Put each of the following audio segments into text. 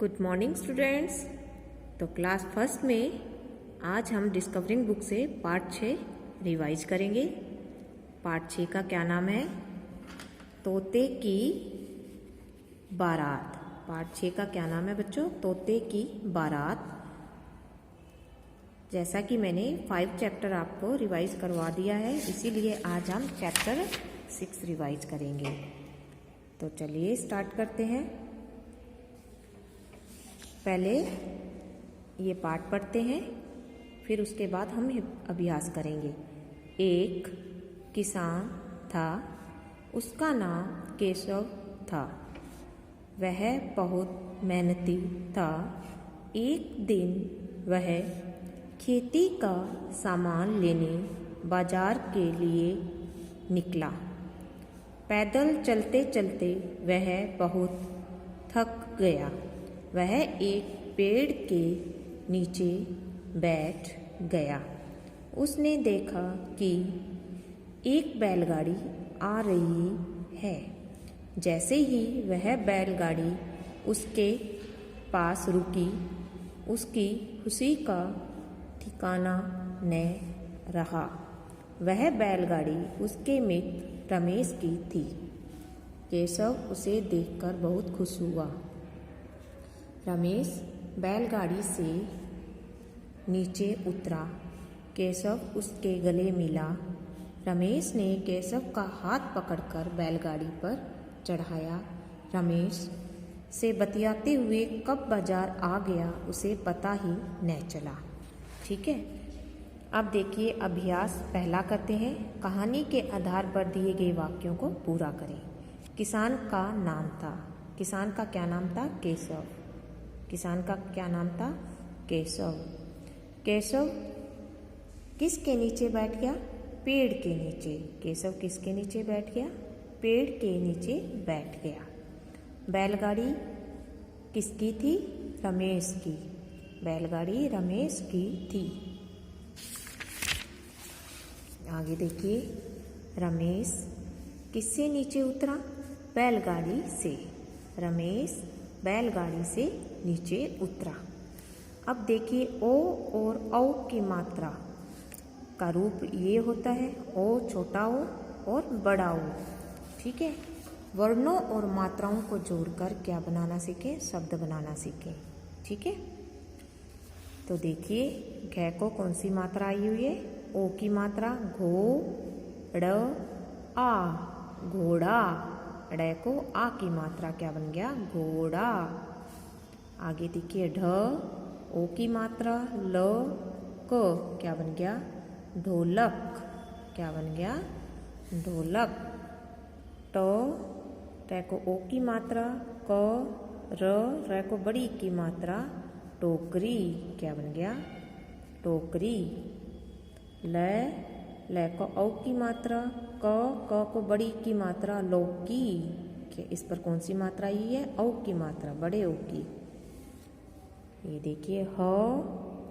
Good morning students. तो class first में आज हम डिस्कवरिंग बुक से पार्ट 6 रिवाइज करेंगे। पार्ट 6 का क्या नाम है? तोते की बारात। पार्ट 6 का क्या नाम है बच्चों? तोते की बारात। जैसा कि मैंने 5 चैप्टर आपको रिवाइज करवा दिया है, इसीलिए आज हम चैप्टर 6 रिवाइज करेंगे। तो चलिए स्टार्ट करते हैं। पहले ये पाठ पढ़ते हैं, फिर उसके बाद हम अभ्यास करेंगे। एक किसान था, उसका नाम केशव था। वह बहुत मेहनती था। एक दिन वह खेती का सामान लेने बाजार के लिए निकला। पैदल चलते चलते वह बहुत थक गया। वह एक पेड़ के नीचे बैठ गया। उसने देखा कि एक बैलगाड़ी आ रही है। जैसे ही वह बैलगाड़ी उसके पास रुकी, उसकी खुशी का ठिकाना न रहा। वह बैलगाड़ी उसके मित्र रमेश की थी। केशव उसे देखकर बहुत खुश हुआ। रमेश बैलगाड़ी से नीचे उतरा। केशव उसके गले मिला। रमेश ने केशव का हाथ पकड़कर बैलगाड़ी पर चढ़ाया। रमेश से बतियाते हुए कब बाजार आ गया उसे पता ही न चला। ठीक है, अब देखिए अभ्यास पहला करते हैं। कहानी के आधार पर दिए गए वाक्यों को पूरा करें। किसान का नाम था। किसान का क्या नाम था? केशव। किसान का क्या नाम था? केशव। केशव किसके नीचे बैठ गया? पेड़ के नीचे। केशव किसके नीचे बैठ गया? पेड़ के नीचे बैठ गया। बैलगाड़ी किसकी थी? रमेश की। बैलगाड़ी रमेश की थी। आगे देखिए, रमेश किससे नीचे उतरा? बैलगाड़ी से। रमेश बैलगाड़ी से नीचे उतरा। अब देखिए ओ और औ की मात्रा का रूप ये होता है, ओ छोटा ओ और बड़ा ओ। ठीक है, वर्णों और मात्राओं को जोड़कर क्या बनाना सीखें? शब्द बनाना सीखें। ठीक है, तो देखिए घ को कौन सी मात्रा आई हुई है? ओ की मात्रा। घो ड़ आ, घोड़ा। ड़ को आ की मात्रा क्या बन गया? घोड़ा। आगे देखिए ढ ओ की मात्रा। ल क क्या बन गया? ढोलक। क्या बन गया? ढोलक। ट को ओ की मात्रा। क र को बड़ी की मात्रा। टोकरी। क्या बन गया? टोकरी। ल को औ की मात्रा। क को बड़ी की मात्रा। लौकी। इस पर कौन सी मात्रा आई है? औ की मात्रा, बड़े ओ की। ये देखिए ह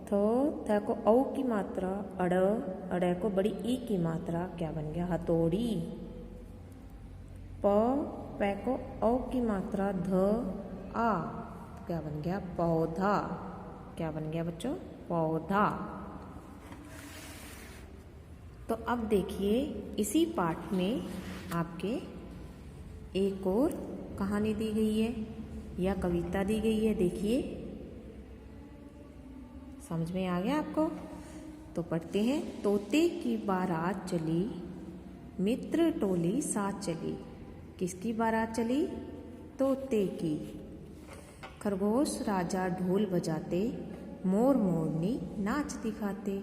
थ को औ की मात्रा। अड़ को बड़ी ई की मात्रा। क्या बन गया? हथौड़ी। प को औ की मात्रा। ध आ क्या बन गया? पौधा। क्या बन गया बच्चों? पौधा। तो अब देखिए इसी पाठ में आपके एक और कहानी दी गई है या कविता दी गई है। देखिए समझ में आ गया आपको? तो पढ़ते हैं। तोते की बारात चली, मित्र टोली साथ चली। किसकी बारात चली? तोते की। खरगोश राजा ढोल बजाते, मोर मोरनी नाच दिखाते।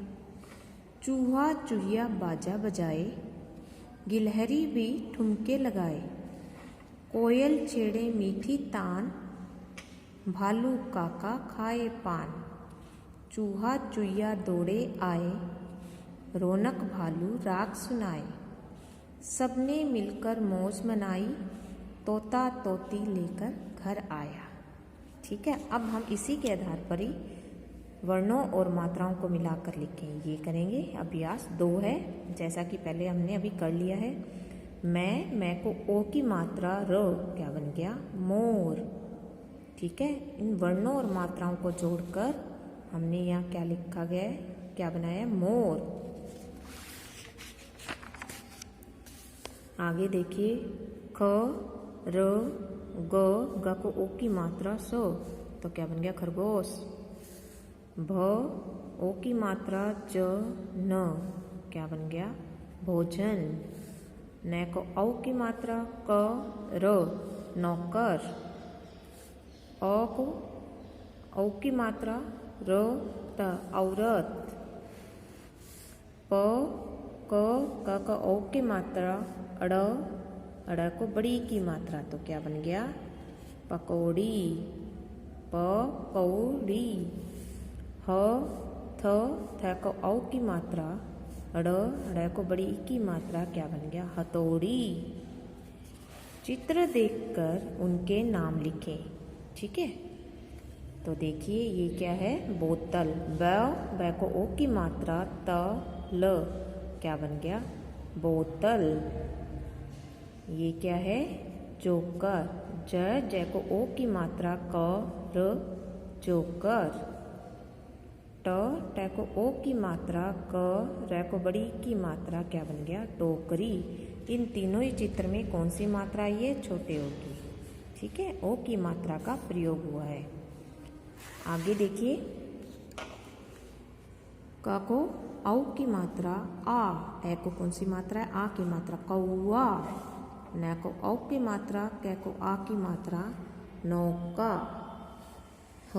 चूहा चूहिया बाजा बजाए, गिलहरी भी ठुमके लगाए। कोयल छेड़े मीठी तान, भालू काका खाए पान। चूहा चूहिया दौड़े आए, रौनक भालू राग सुनाए। सबने मिलकर मौज मनाई, तोता तोती लेकर घर आया। ठीक है, अब हम इसी के आधार पर ही वर्णों और मात्राओं को मिलाकर लिखें। ये करेंगे। अभ्यास 2 है, जैसा कि पहले हमने अभी कर लिया है। मैं को ओ की मात्रा। र क्या बन गया? मोर। ठीक है, इन वर्णों और मात्राओं को जोड़कर हमने यहाँ क्या लिखा गया है, क्या बनाया है, मोर। आगे देखिए, ख र ग को ओ की मात्रा स, तो क्या बन गया, खरगोश। भ ओ की मात्रा ज न, क्या बन गया, भोजन। न को औ की मात्रा क र, नौकर। अ को औ की मात्रा र त, औरत। प क औ की मात्रा अड़, अड़ को बड़ी की मात्रा, तो क्या बन गया, पकौड़ी। पकौड़ी। ह थ को औ की मात्रा अड़, अड़ को बड़ी की मात्रा, क्या बन गया, हथौड़ी। चित्र देखकर उनके नाम लिखें, ठीक है। तो देखिए ये क्या है, बोतल। ब को ओ की मात्रा त ल, क्या बन गया, बोतल। ये क्या है, जोकर। ज को ओ की मात्रा क र, जोकर। ट को ओ की मात्रा क, र को बड़ी की मात्रा, क्या बन गया, टोकरी। इन तीनों ही चित्र में कौन सी मात्रा आई है, छोटे ओ की, ठीक है, ओ की मात्रा का प्रयोग हुआ है। आगे देखिए, क को औ की मात्रा आ, ए को कौन सी मात्रा है, आ की मात्रा, कौआ। न को औ की मात्रा, क को आ की मात्रा, नौका। ह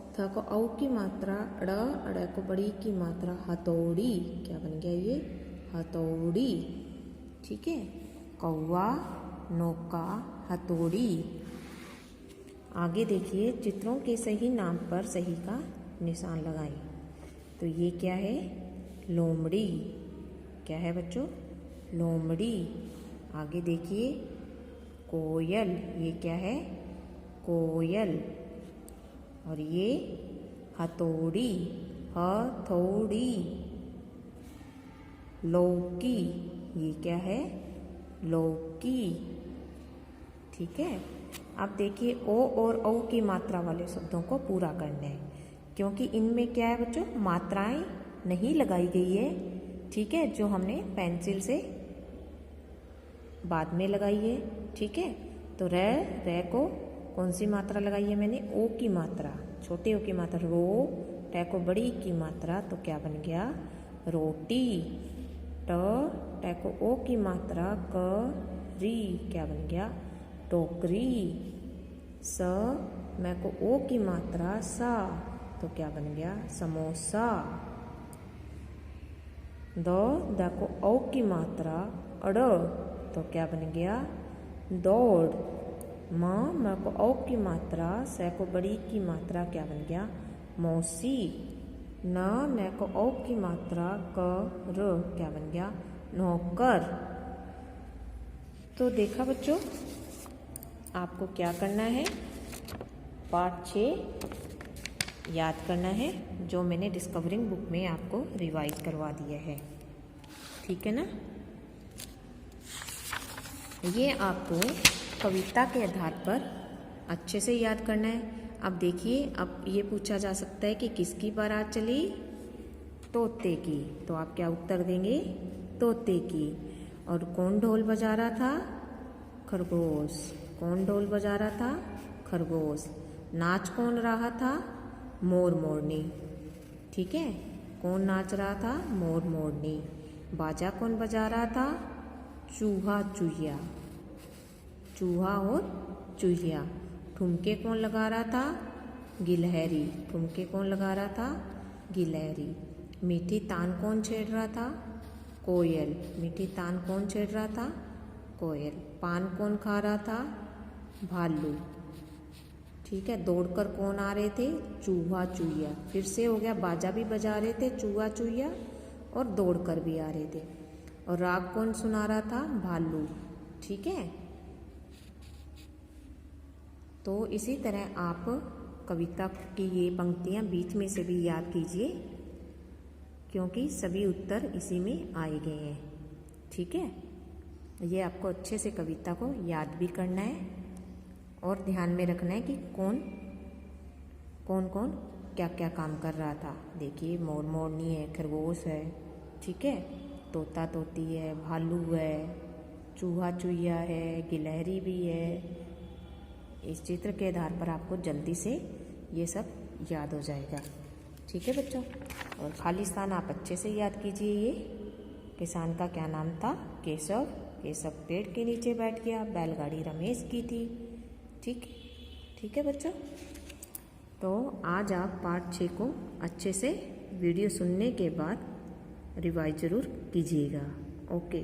थ को औ की मात्रा अड़, अड़ को बड़ी की मात्रा, हथौड़ी। क्या बन गया ये, हथौड़ी, ठीक है, कौआ, नौका, हथौड़ी। आगे देखिए, चित्रों के सही नाम पर सही का निशान लगाएं। तो ये क्या है, लोमड़ी। क्या है बच्चों, लोमड़ी। आगे देखिए, कोयल। ये क्या है, कोयल। और ये हथौड़ी, हथौड़ी। लौकी। ये क्या है, लौकी, ठीक है। अब देखिए, ओ और औ की मात्रा वाले शब्दों को पूरा करना है, क्योंकि इनमें क्या है बच्चों, मात्राएं नहीं लगाई गई है, ठीक है, जो हमने पेंसिल से बाद में लगाई है, ठीक है। तो रे को कौन सी मात्रा लगाई है मैंने, ओ की मात्रा, छोटे ओ की मात्रा रो। टे को बड़ी की मात्रा, तो क्या बन गया, रोटी। टे को ओ की मात्रा क री, क्या बन गया, टोकरी। स मैं को ओ की मात्रा सा, तो क्या बन गया, समोसा। द को औ की मात्रा अड़, तो क्या बन गया, दौड़। म को औ की मात्रा, से को बड़ी की मात्रा, क्या बन गया, मौसी। न को औ की मात्रा क र, क्या बन गया, नौकर। तो देखा बच्चों, आपको क्या करना है, पाठ 6 याद करना है, जो मैंने डिस्कवरिंग बुक में आपको रिवाइज करवा दिया है, ठीक है ना। ये आपको कविता के आधार पर अच्छे से याद करना है। अब देखिए, अब ये पूछा जा सकता है कि किसकी बारात चली, तोते की। तो आप क्या उत्तर देंगे, तोते की। और कौन ढोल बजा रहा था, खरगोश। कौन ढोल बजा रहा था, खरगोश। नाच कौन रहा था, मोर मोरनी, ठीक है। कौन नाच रहा था, मोर मोरनी। बाजा कौन बजा रहा था, चूहा चूहिया, चूहा और चूहिया। ठुमके कौन लगा रहा था, गिलहरी। ठुमके कौन लगा रहा था, गिलहरी। मीठी तान कौन छेड़ रहा था, कोयल। मीठी तान कौन छेड़ रहा था, कोयल। पान कौन खा रहा था, भालू, ठीक है। दौड़कर कौन आ रहे थे, चूहा चूहिया। फिर से हो गया, बाजा भी बजा रहे थे चूहा चूहिया, और दौड़कर भी आ रहे थे। और राग कौन सुना रहा था, भालू, ठीक है। तो इसी तरह आप कविता की ये पंक्तियां बीच में से भी याद कीजिए, क्योंकि सभी उत्तर इसी में आए गए हैं, ठीक है। ये आपको अच्छे से कविता को याद भी करना है, और ध्यान में रखना है कि कौन कौन क्या क्या काम कर रहा था। देखिए मोर मोरनी है, खरगोश है, ठीक है, तोता तोती है, भालू है, चूहा चूहिया है, गिलहरी भी है। इस चित्र के आधार पर आपको जल्दी से ये सब याद हो जाएगा, ठीक है बच्चों। और खाली स्थान आप अच्छे से याद कीजिए। ये किसान का क्या नाम था? केशव। केशव पेड़ के नीचे बैठ गया। बैलगाड़ी रमेश की थी। ठीक है बच्चों। तो आज आप पार्ट 6 को अच्छे से वीडियो सुनने के बाद रिवाइज ज़रूर कीजिएगा। ओके।